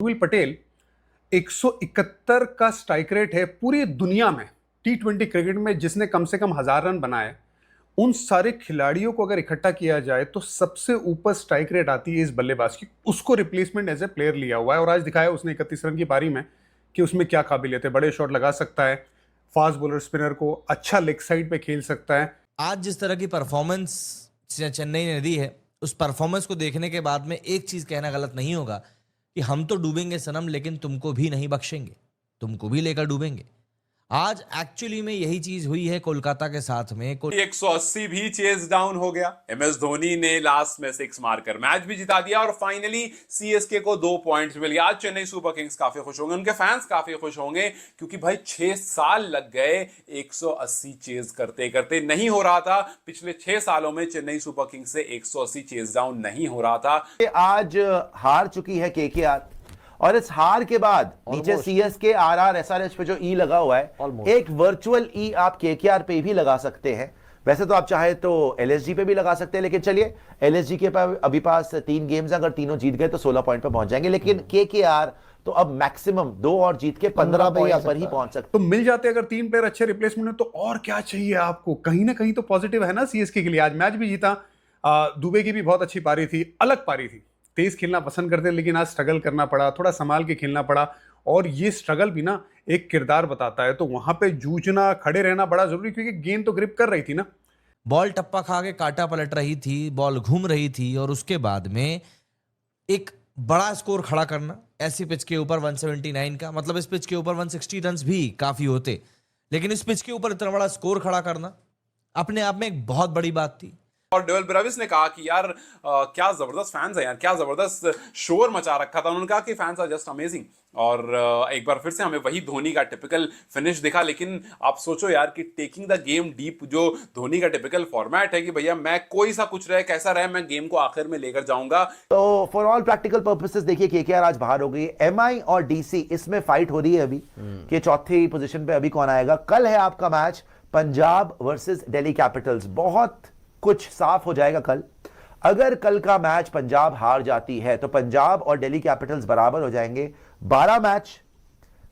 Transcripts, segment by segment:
उर्विल पटेल 171 का strike rate है पूरी दुनिया में। टी20 क्रिकेट में जिसने कम से कम 1000 रन बनाए, उन सारे खिलाड़ियों को अगर इकट्ठा किया जाए तो सबसे ऊपर स्ट्राइक रेट आती है इस बल्लेबाज की। उसको रिप्लेसमेंट एज ए प्लेयर लिया हुआ है और आज दिखाया उसने 31 रन की पारी में कि उसमें क्या काबिलियत है। बड़े शॉट लगा सकता है, फास्ट बॉलर स्पिनर को अच्छा लेग साइड पे खेल सकता है। आज जिस तरह की परफॉर्मेंस चेन्नई ने दी है, उस परफॉर्मेंस को देखने के बाद में एक चीज कहना गलत नहीं होगा कि हम तो डूबेंगे सनम, लेकिन तुमको भी नहीं बख्शेंगे, तुमको भी लेकर डूबेंगे। आज एक्चुअली में यही चीज हुई है कोलकाता के साथ में। 180 भी चेज डाउन हो गया। एमएस धोनी ने लास्ट में 6 मारकर मैच भी जिता दिया और फाइनली सीएसके को 2 पॉइंट्स मिल गए। आज चेन्नई सुपर किंग्स काफी खुश होंगे, उनके फैंस काफी खुश होंगे, क्योंकि भाई 6 साल लग गए 180 चेज करते करते। नहीं हो रहा था पिछले 6 सालों में चेन्नई सुपर किंग्स से 180 चेज डाउन नहीं हो रहा था। आज हार चुकी है केकेआर और इस हार के बाद नीचे सीएसके आरआर एसआरएच पे जो ई लगा हुआ है, एक वर्चुअल ई आप केकेआर पे भी लगा सकते हैं। वैसे तो आप चाहे तो एलएसजी पे भी लगा सकते हैं, लेकिन चलिए एलएसजी के पास अभी 3 गेम्स, अगर तीनों जीत गए तो 16 पॉइंट पे पहुंच जाएंगे। लेकिन केकेआर तो अब मैक्सिमम 2 और जीत के 15 पॉइंट पर ही पहुंच सकते। तो मिल जाते अगर 3 प्लेयर अच्छे रिप्लेसमेंट में, तो और क्या चाहिए आपको। कहीं ना कहीं तो पॉजिटिव है ना सीएसके के लिए। आज मैच भी जीता, दुबे की भी बहुत अच्छी पारी थी, अलग पारी थी। तेज खेलना पसंद करते हैं, लेकिन आज स्ट्रगल करना पड़ा, थोड़ा संभाल के खेलना पड़ा। और ये स्ट्रगल भी ना एक किरदार बताता है, तो वहां पे जूझना, खड़े रहना बड़ा जरूरी, क्योंकि गेंद तो ग्रिप कर रही थी ना। बॉल टप्पा खा के काटा पलट रही थी, बॉल घूम रही थी, और उसके बाद में एक बड़ा स्कोर खड़ा करना ऐसी पिच के ऊपर 179 का, मतलब इस पिच के ऊपर 160 रन भी काफी होते, लेकिन इस पिच के ऊपर इतना बड़ा स्कोर खड़ा करना अपने आप में एक बहुत बड़ी बात थी। और डेविल ब्रेविस ने कहा कि यार क्या जबरदस्त फैंस है यार, क्या जबरदस्त शोर मचा रखा था। उन्होंने कहा कि फैंस आर जस्ट अमेजिंग। और एक बार फिर से हमें वही धोनी का टिपिकल फिनिश दिखा। लेकिन आप सोचो यार कि टेकिंग द गेम डीप, जो धोनी का टिपिकल फॉर्मेट है कि भैया मैं कोई सा कुछ रहे कैसा रहे, मैं गेम को आखिर में लेकर जाऊंगा। तो फॉर ऑल प्रैक्टिकल पर्पसेस देखिए केकेआर आज बाहर हो गई। एमआई और डीसी इसमें फाइट हो रही है अभी कि चौथी पोजीशन पे अभी कौन आएगा। कल है आपका match Punjab versus Delhi Capitals. बहुत कुछ साफ हो जाएगा कल। अगर कल का मैच पंजाब हार जाती है तो पंजाब और दिल्ली कैपिटल्स बराबर हो जाएंगे। 12 मैच,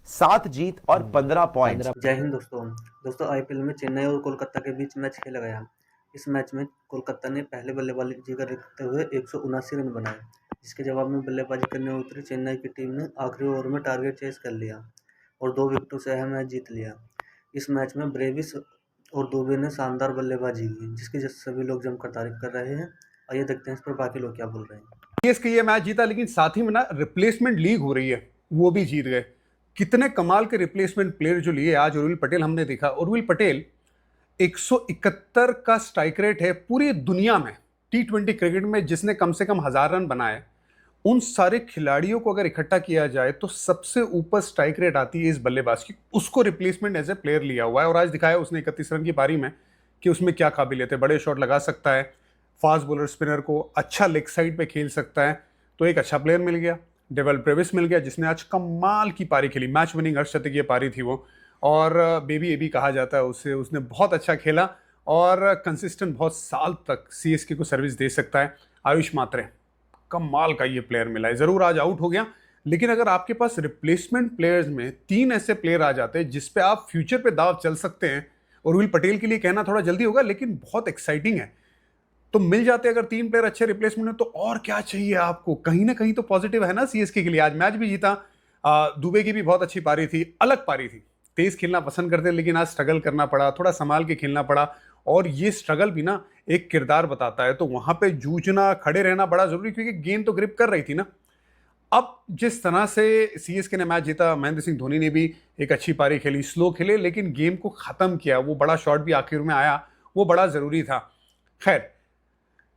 7 जीत और 15 पॉइंट। जय हिंद दोस्तों आईपीएल में चेन्नई और कोलकाता के बीच मैच खेला गया। इस मैच में कोलकाता ने पहले बल्लेबाजी करते हुए 179 रन बनाए, जिसके जवाब में बल्लेबाजी करने उतरी चेन्नई की टीम ने आखिरी ओवर में टारगेट चेस कर लिया और 2 विकेटों से यह मैच जीत लिया। इस मैच में ब्रेविस और दुबे ने शानदार बल्लेबाजी की, जिसकी सभी लोग जमकर तारीफ कर रहे हैं। आइए देखते हैं इस पर बाकी लोग क्या बोल रहे हैं। सीएसके ये मैच जीता, लेकिन साथ ही में ना रिप्लेसमेंट लीग हो रही है, वो भी जीत गए। कितने कमाल के रिप्लेसमेंट प्लेयर जो लिए आज उर्विल पटेल हमने देखा। उर्विल पटेल 171 का स्ट्राइक रेट है पूरी दुनिया में। टी20 क्रिकेट में जिसने कम से कम 1000 रन बनाए, उन सारे खिलाड़ियों को अगर इकट्ठा किया जाए तो सबसे ऊपर स्ट्राइक रेट आती है इस बल्लेबाज की। उसको रिप्लेसमेंट एज ए प्लेयर लिया हुआ है और आज दिखाया उसने 31 रन की पारी में कि उसमें क्या काबिलियत है। बड़े शॉट लगा सकता है, फास्ट बॉलर स्पिनर को अच्छा लेग साइड पे खेल सकता है। तो एक अच्छा प्लेयर मिल गया, डेविल ब्रेविस मिल गया, जिसने आज कमाल की पारी खेली। मैच विनिंग अर्धशतकीय पारी थी वो, और बेबी एबी कहा जाता है उससे। उसने बहुत अच्छा खेला और कंसिस्टेंट बहुत साल तक सीएसके को सर्विस दे सकता है। आयुष मात्रे, कमाल का ये प्लेयर मिला है। जरूर आज आउट हो गया, लेकिन अगर आपके पास रिप्लेसमेंट प्लेयर्स में 3 ऐसे प्लेयर आ जाते हैं जिस पे आप फ्यूचर पे दाव चल सकते हैं, और उर्विल पटेल के लिए कहना थोड़ा जल्दी होगा, लेकिन बहुत एक्साइटिंग है। तो मिल जाते अगर 3 प्लेयर अच्छे रिप्लेसमेंट में, तो और क्या चाहिए आपको। कहीं ना कहीं तो पॉजिटिव है ना सीएसके के लिए। आज मैच भी जीता, दुबे की भी बहुत अच्छी पारी थी, अलग पारी थी। तेज खेलना पसंद करते हैं, लेकिन आज स्ट्रगल करना पड़ा, थोड़ा संभाल के खेलना पड़ा। और ये स्ट्रगल भी ना एक किरदार बताता है, तो वहां पे जूझना, खड़े रहना बड़ा जरूरी, क्योंकि गेंद तो ग्रिप कर रही थी ना। अब जिस तरह से सीएसके ने मैच जीता, महेंद्र सिंह धोनी ने भी एक अच्छी पारी खेली, स्लो खेले, लेकिन गेम को खत्म किया। वो बड़ा शॉट भी आखिर में आया, वो बड़ा जरूरी था। खैर,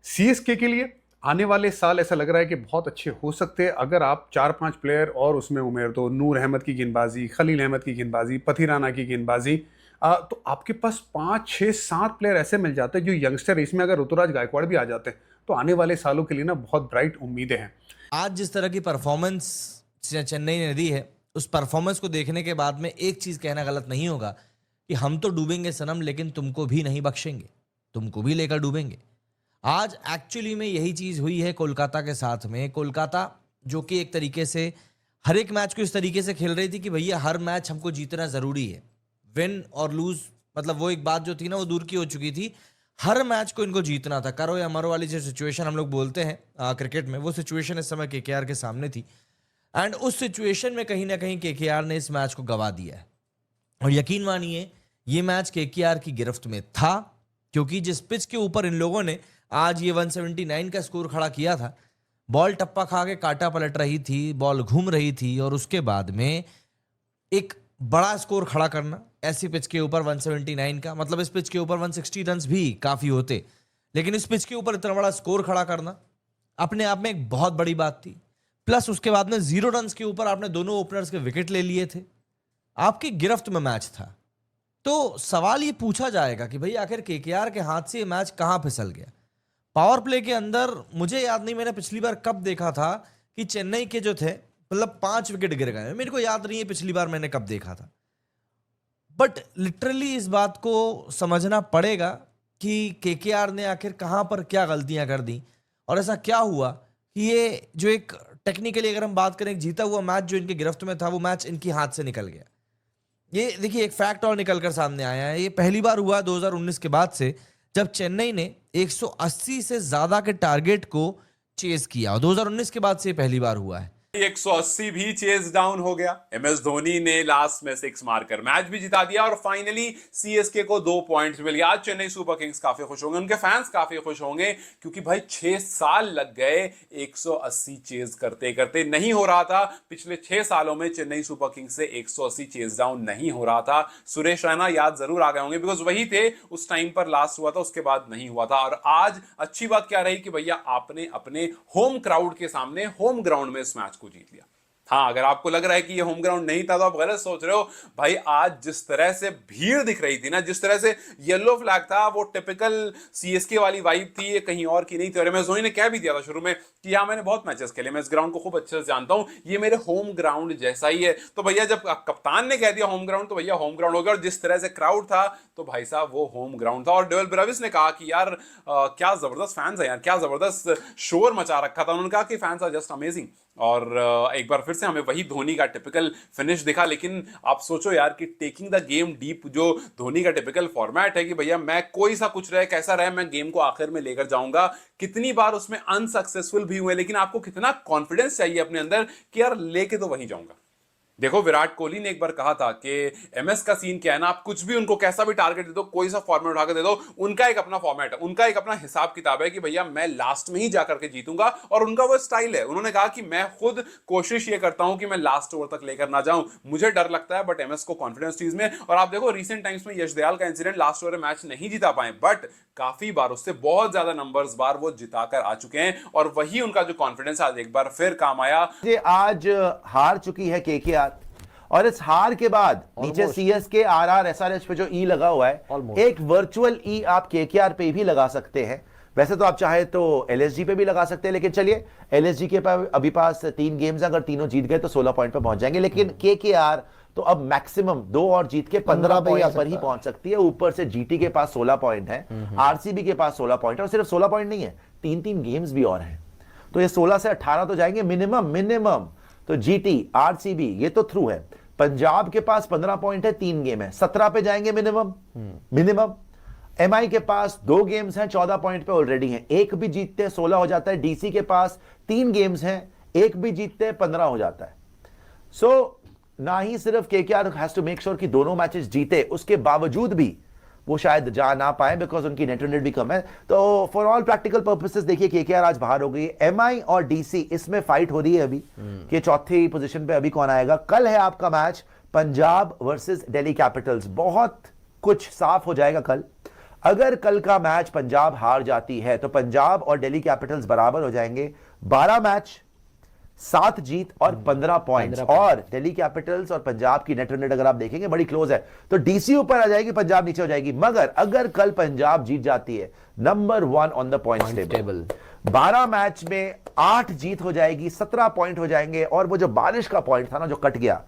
सीएसके के लिए आने वाले साल ऐसा लग रहा है कि बहुत अच्छे हो सकते हैं अगर आप 4-5 प्लेयर और उसमें उमेर दो। नूर अहमद की गेंदबाजी, खलील अहमद की गेंदबाजी, पथी राणा की गेंदबाजी, तो आपके पास 5, 6, 7 प्लेयर ऐसे मिल जाते हैं जो यंगस्टर। इसमें अगर ऋतुराज गायकवाड़ भी आ जाते हैं तो आने वाले सालों के लिए ना बहुत ब्राइट उम्मीदें हैं। आज जिस तरह की परफॉर्मेंस चेन्नई ने दी है, उस परफॉर्मेंस को देखने के बाद में एक चीज कहना गलत नहीं होगा कि हम तो डूबेंगे सनम, लेकिन तुमको भी नहीं बख्शेंगे, तुमको भी लेकर डूबेंगे। आज एक्चुअली में यही चीज हुई है कोलकाता के साथ में। कोलकाता जो कि एक तरीके से हर एक मैच को इस तरीके से खेल रही थी कि भैया हर मैच हमको जीतना जरूरी है। विन और लूज मतलब वो एक बात जो थी ना वो दूर की हो चुकी थी। हर मैच को इनको जीतना था, करो या मरो वाली जो सिचुएशन हम लोग बोलते हैं क्रिकेट में, वो सिचुएशन इस समय केकेआर के सामने थी। एंड उस सिचुएशन में कहीं ना कहीं केकेआर ने इस मैच को गवा दिया है। और यकीन मानिए ये मैच केकेआर की गिरफ्त में था, क्योंकि जिस पिच के ऊपर इन लोगों ने आज ये 179 का स्कोर खड़ा किया था, बॉल टप्पा खा के काटा पलट रही थी, बॉल घूम रही थी, और उसके बाद में एक बड़ा स्कोर खड़ा करना ऐसी पिच के ऊपर 179 का, मतलब इस पिच के ऊपर 160 रन भी काफी होते, लेकिन इस पिच के ऊपर इतना बड़ा स्कोर खड़ा करना अपने आप में एक बहुत बड़ी बात थी। प्लस उसके बाद में 0 रन के ऊपर आपने दोनों ओपनर्स के विकेट ले लिए थे, आपकी गिरफ्त में मैच था। तो सवाल ये पूछा जाएगा कि भाई आखिर केकेआर के हाथ से ये मैच कहां फिसल गया। पावर प्ले के अंदर मुझे याद नहीं मैंने पिछली बार कब देखा था कि चेन्नई के जो थे मतलब 5 विकेट गिर गए, मेरे को याद नहीं है पिछली बार मैंने कब देखा था। बट लिटरली इस बात को समझना पड़ेगा कि केकेआर ने आखिर कहां पर क्या गलतियां कर दी, और ऐसा क्या हुआ कि ये जो एक टेक्निकली अगर हम बात करें, जीता हुआ मैच जो इनकी गिरफ्त में था वो मैच इनकी हाथ से निकल गया। ये देखिए एक फैक्ट और निकलकर सामने आया है, ये पहली बार हुआ 2019 के बाद से जब चेन्नई ने 180 से ज्यादा के टारगेट को चेज किया, और 2019 के बाद से ये पहली बार हुआ है। 180 भी चेज डाउन हो गया। एमएस धोनी ने लास्ट में 6 मारकर मैच भी जिता दिया और फाइनली सीएसके को 2 पॉइंट्स मिल गया। आज चेन्नई सुपर किंग्स काफी खुश होंगे, उनके फैंस काफी खुश होंगे, क्योंकि भाई 6 साल लग गए 180 चेज करते करते, नहीं हो रहा था। पिछले 6 सालों में चेन्नई सुपर किंग्स से 180 चेज डाउन नहीं हो रहा था। सुरेश रैना याद जरूर आ गए होंगे, बिकॉज वही थे उस टाइम पर लास्ट हुआ था, उसके बाद नहीं हुआ था। और आज अच्छी बात क्या रही कि भैया आपने अपने होम क्राउड के सामने होम ग्राउंड में इस मैच को जीत लिया। हाँ, अगर आपको लग रहा है कि ये होम ग्राउंड नहीं था तो आप गलत सोच रहे हो। भाई आज जिस तरह से भीड़ दिख रही थी ना, जिस तरह से येलो फ्लैग था, वो टिपिकल सीएसके वाली वाइब थी, ये कहीं और की नहीं थी। और एमएस धोनी ने कह भी दिया था शुरू में कि हाँ मैंने बहुत मैचेस खेले, मैं इस ग्राउंड को खूब अच्छे से जानता हूं, ये मेरे होम ग्राउंड जैसा ही है। तो भैया जब कप्तान ने कह दिया होम ग्राउंड तो भैया होम ग्राउंड हो गया। और जिस तरह से क्राउड था तो भाई साहब वो होम ग्राउंड था। और डेविल ब्रेविस ने कहा कि यार क्या जबरदस्त फैंस है यार, क्या जबरदस्त शोर मचा रखा था। उन्होंने कहा कि फैंस आर जस्ट अमेजिंग। और एक बार फिर से हमें वही धोनी का टिपिकल फिनिश दिखा। लेकिन आप सोचो यार कि टेकिंग द गेम डीप जो धोनी का टिपिकल फॉर्मेट है कि भैया मैं कोई सा कुछ रहे कैसा रहे, मैं गेम को आखिर में लेकर जाऊंगा। कितनी बार उसमें अनसक्सेसफुल भी हुए, लेकिन आपको कितना कॉन्फिडेंस चाहिए अपने अंदर कि यार लेके तो वहीं जाऊंगा। देखो विराट कोहली ने एक बार कहा था कि एमएस का सीन क्या है ना, आप कुछ भी उनको कैसा भी टारगेट दे दो, कोई सा फॉर्मेट उठा के दे दो, उनका एक अपना फॉर्मेट है, उनका एक अपना हिसाब किताब है कि भैया मैं लास्ट में ही जाकर के जीतूंगा। और उनका वो स्टाइल है। उन्होंने कहा कि मैं खुद कोशिश ये करता हूं कि मैं लास्ट ओवर तक लेकर ना जाऊं, मुझे डर लगता है, बट एमएस को कॉन्फिडेंस चीज में। और आप देखो रिसेंट टाइम्स में यश दयाल का इंसिडेंट, लास्ट ओवर में मैच नहीं जीता पाए, बट काफी बार उससे बहुत ज्यादा नंबर्स बार वो जिताकर आ चुके हैं। और वही उनका जो कॉन्फिडेंस आज एक बार फिर काम आया। आज हार चुकी है केकेआर, और इस हार के बाद नीचे सीएसके आरआर एसआरएच पे जो ई लगा हुआ है, एक वर्चुअल ई आप केकेआर पे भी लगा सकते हैं। वैसे तो आप चाहे तो एलएसजी पे भी लगा सकते हैं, लेकिन चलिए एलएसजी के पास अभी 3 गेम्स, अगर तीनों जीत गए तो 16 पॉइंट पे पहुंच जाएंगे। लेकिन केकेआर तो अब मैक्सिमम 2 और जीत के 15 पॉइंट पर ही पहुंच सकती है। ऊपर से जीटी के पास 16 पॉइंट है, आरसीबी के पास 16 पॉइंट है, और सिर्फ 16 पॉइंट नहीं है, 3 गेम्स भी और हैं, तो ये 16 से 18 तो जाएंगे मिनिमम। तो जीटी आरसीबी ये तो थ्रू है। पंजाब के पास 15 पॉइंट है, 3 गेम है, 17 पे जाएंगे मिनिमम। एमआई के पास 2 गेम्स हैं, 14 पॉइंट पे ऑलरेडी हैं, एक भी जीतते 16 हो जाता है। डीसी के पास 3 गेम्स हैं, एक भी जीतते 15 हो जाता है। सो ना ही सिर्फ KKR has to make sure कि दोनों मैचेस जीते, उसके बावजूद भी वो शायद जा ना पाए बिकॉज उनकी नेट रन रेट भी कम है। तो फॉर ऑल प्रैक्टिकल पर्पसेस देखिए केकेआर आज बाहर हो गई। एमआई और डीसी इसमें फाइट हो रही है अभी कि चौथी पोजीशन पे अभी कौन आएगा। कल है आपका match Punjab versus Delhi Capitals. बहुत कुछ साफ हो जाएगा कल। अगर कल का मैच पंजाब हार जाती है तो पंजाब और दिल्ली कैपिटल्स बराबर हो जाएंगे, 12 मैच 7 जीत और 15 पॉइंट्स। और दिल्ली कैपिटल्स और पंजाब की नेट रन रेट अगर आप देखेंगे बड़ी क्लोज है, तो डीसी ऊपर आ जाएगी, पंजाब नीचे हो जाएगी। मगर अगर कल पंजाब जीत जाती है, number 1 on the points table, 12 match में 8 जीत हो जाएगी, 17 पॉइंट हो जाएंगे। और वो जो बारिश का पॉइंट था ना जो कट गया,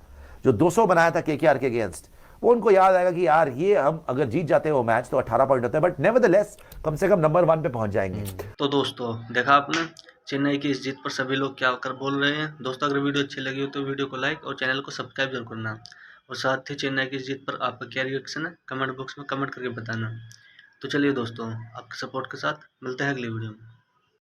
जो 200 बनाया था केकेआर के अगेंस्ट, वो उनको याद आएगा कि यार ये हम अगर जीत जाते हैं वो मैच तो 18 पॉइंट होता है, बट नेवरदलेस कम से कम नंबर 1 पे पहुंच जाएंगे। तो दोस्तों देखा आपने, चेन्नई की इस जीत पर सभी लोग क्या कर बोल रहे हैं। दोस्तों अगर वीडियो अच्छी लगी हो तो वीडियो को लाइक और चैनल को सब्सक्राइब जरूर करना, और साथ ही चेन्नई की इस जीत पर आपका क्या रिएक्शन है कमेंट बॉक्स में कमेंट करके बताना। तो चलिए दोस्तों, आपके सपोर्ट के साथ मिलते हैं अगली वीडियो में।